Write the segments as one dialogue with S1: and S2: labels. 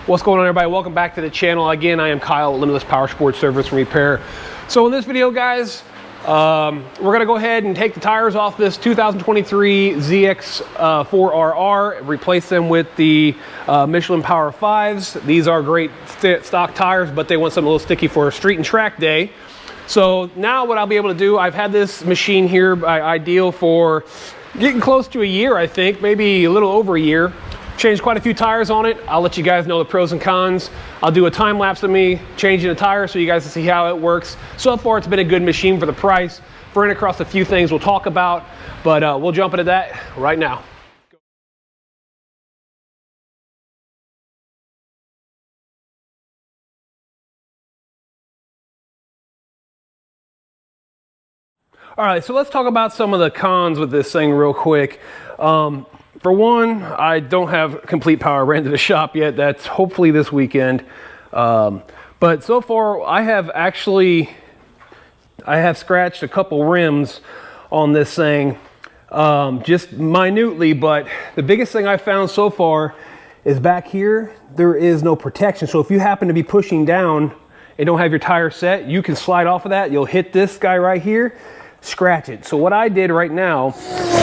S1: What's going on, everybody? Welcome back to the channel. Again, I am Kyle with Limitless Power Sports Service and Repair. So in this video, guys, we're going to go ahead and take the tires off this 2023 ZX4RR, replace them with the Michelin Power 5s. These are great stock tires, but they want something a little sticky for a street and track day. So now what I'll be able to do, I've had this machine here ideal for getting close to a year, I think, maybe a little over a year. Changed quite a few tires on it. I'll let you guys know the pros and cons. I'll do a time lapse of me changing the tires so you guys can see how it works. So far, it's been a good machine for the price. We're running across a few things we'll talk about, but we'll jump into that right now. All right, so let's talk about some of the cons with this thing real quick. For one, I don't have complete power. I ran to the shop yet. That's hopefully this weekend. But so far, I have scratched a couple rims on this thing, just minutely. But the biggest thing I found so far is back here, there is no protection. So if you happen to be pushing down and don't have your tire set, you can slide off of that. You'll hit this guy right here, scratch it. So what I did right now,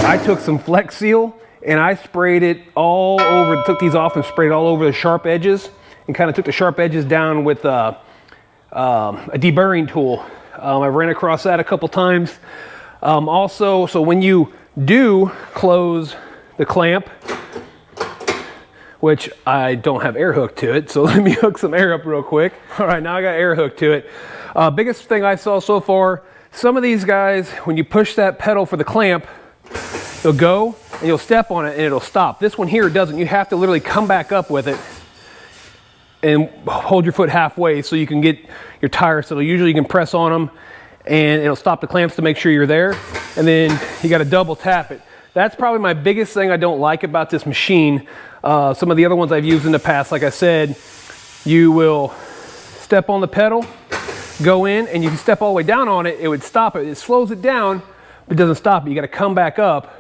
S1: I took some Flex Seal and I sprayed it all over, took these off and sprayed it all over the sharp edges and kind of took the sharp edges down with a deburring tool. I ran across that a couple times. Also, so when you do close the clamp, which I don't have air hooked to it, so let me hook some air up real quick. All right, now I got air hooked to it. Biggest thing I saw so far, some of these guys, when you push that pedal for the clamp, they'll go and you'll step on it and it'll stop. This one here doesn't. You have to literally come back up with it and hold your foot halfway so you can get your tires settled. Usually you can press on them and it'll stop the clamps to make sure you're there. And then you got to double tap it. That's probably my biggest thing I don't like about this machine. Some of the other ones I've used in the past, like I said, you will step on the pedal, go in, and you can step all the way down on it, it would stop it. It slows it down, but it doesn't stop it. You got to come back up.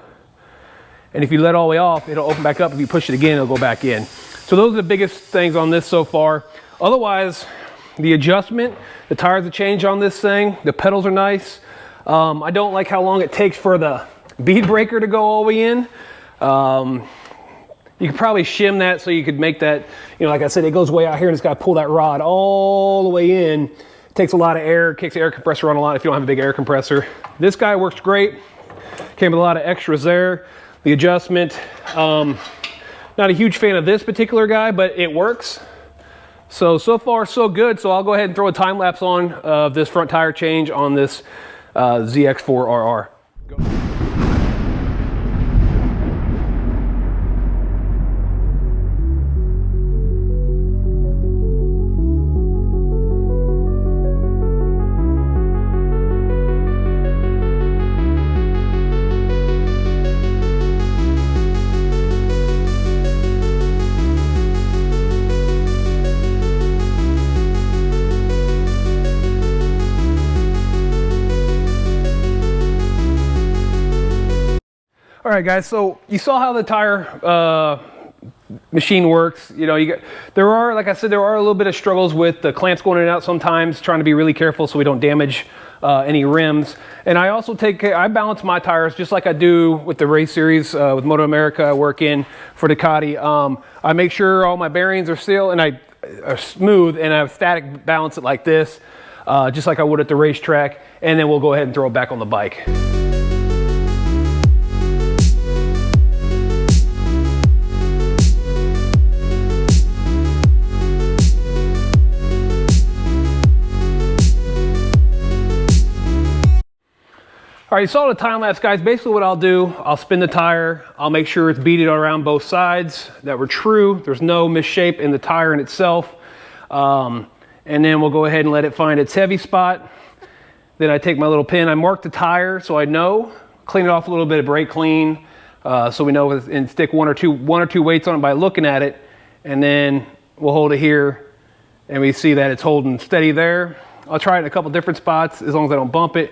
S1: And if you let it all the way off, it'll open back up. If you push it again, it'll go back in. So those are the biggest things on this so far. Otherwise, the adjustment, the tires have changed on this thing. The pedals are nice. I don't like how long it takes for the bead breaker to go all the way in. You could probably shim that so you could make that, you know, like I said, it goes way out here and it's got to pull that rod all the way in. It takes a lot of air, kicks the air compressor on a lot if you don't have a big air compressor. This guy works great. Came with a lot of extras there. The adjustment, not a huge fan of this particular guy, but it works. So far so good. So I'll go ahead and throw a time lapse on of this front tire change on this ZX4RR. Go. All right, guys, so you saw how the tire machine works. You know, there are, like I said, there are a little bit of struggles with the clamps going in and out sometimes, trying to be really careful so we don't damage any rims. And I also I balance my tires just like I do with the race series with Moto America I work in for Ducati. I make sure all my bearings are still and are smooth, and I static balance it like this, just like I would at the racetrack, and then we'll go ahead and throw it back on the bike. All right, you saw the time lapse, guys. Basically what I'll do, I'll spin the tire. I'll make sure it's beaded around both sides, that we're true. There's no misshape in the tire in itself. And then we'll go ahead and let it find its heavy spot. Then I take my little pin, I mark the tire so I know, clean it off a little bit, brake clean, so we know, and stick one or two weights on it by looking at it. And then we'll hold it here and we see that it's holding steady there. I'll try it in a couple different spots as long as I don't bump it.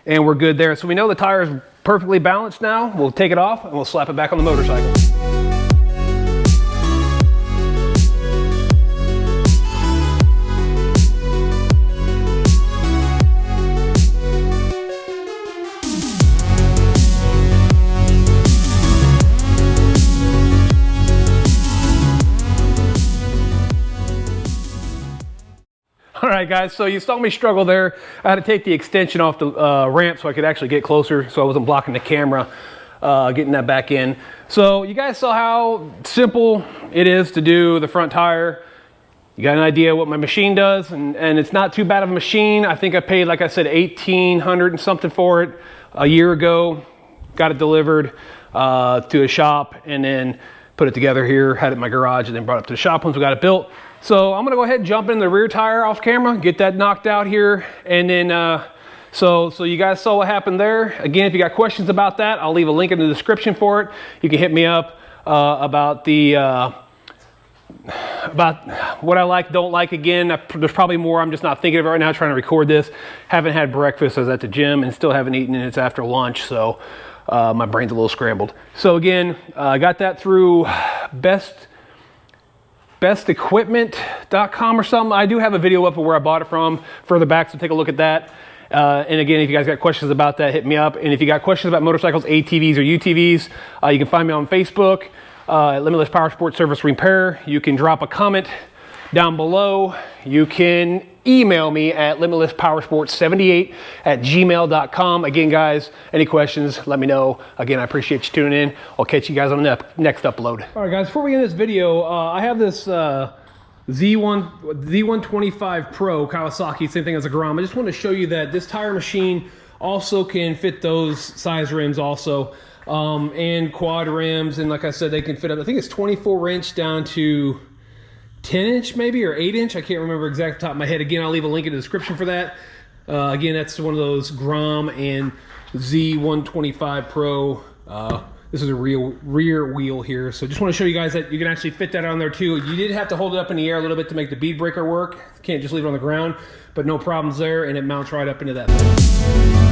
S1: And we're good there. So we know the tire is perfectly balanced now. We'll take it off and we'll slap it back on the motorcycle. All right, guys, so you saw me struggle there. I had to take the extension off the ramp so I could actually get closer so I wasn't blocking the camera, getting that back in. So you guys saw how simple it is to do the front tire. You got an idea what my machine does, and it's not too bad of a machine. I think I paid, like I said, $1,800 and something for it a year ago. Got it delivered to a shop and then put it together here, had it in my garage, and then brought it to the shop once we got it built. So I'm gonna go ahead and jump in the rear tire off camera, get that knocked out here, and then so you guys saw what happened there. Again, if you got questions about that, I'll leave a link in the description for it. You can hit me up about what I like, don't like. Again, there's probably more. I'm just not thinking of it right now, trying to record this. Haven't had breakfast. I was at the gym and still haven't eaten, and it's after lunch, so my brain's a little scrambled. So again, I got that through bestequipment.com or something. I do have a video up of where I bought it from further back, so take a look at that. And again, if you guys got questions about that, hit me up. And if you got questions about motorcycles, ATVs or UTVs, you can find me on Facebook at Limitless Power Sports Service Repair. You can drop a comment down below. You can email me at limitlesspowersports78@gmail.com. Again, guys, any questions, let me know. Again, I appreciate you tuning in. I'll catch you guys on the next upload. All right, guys, before we end this video, I have this Z125 Pro Kawasaki, same thing as a Grom. I just want to show you that this tire machine also can fit those size rims also, and quad rims, and like I said, they can fit up, I think it's 24-inch down to 10-inch maybe, or 8-inch. I can't remember exactly top of my head. Again, I'll leave a link in the description for that. Again, that's one of those Grom and Z125 Pro. This is a rear wheel here. So just want to show you guys that you can actually fit that on there too. You did have to hold it up in the air a little bit to make the bead breaker work. You can't just leave it on the ground, but no problems there, and it mounts right up into that thing.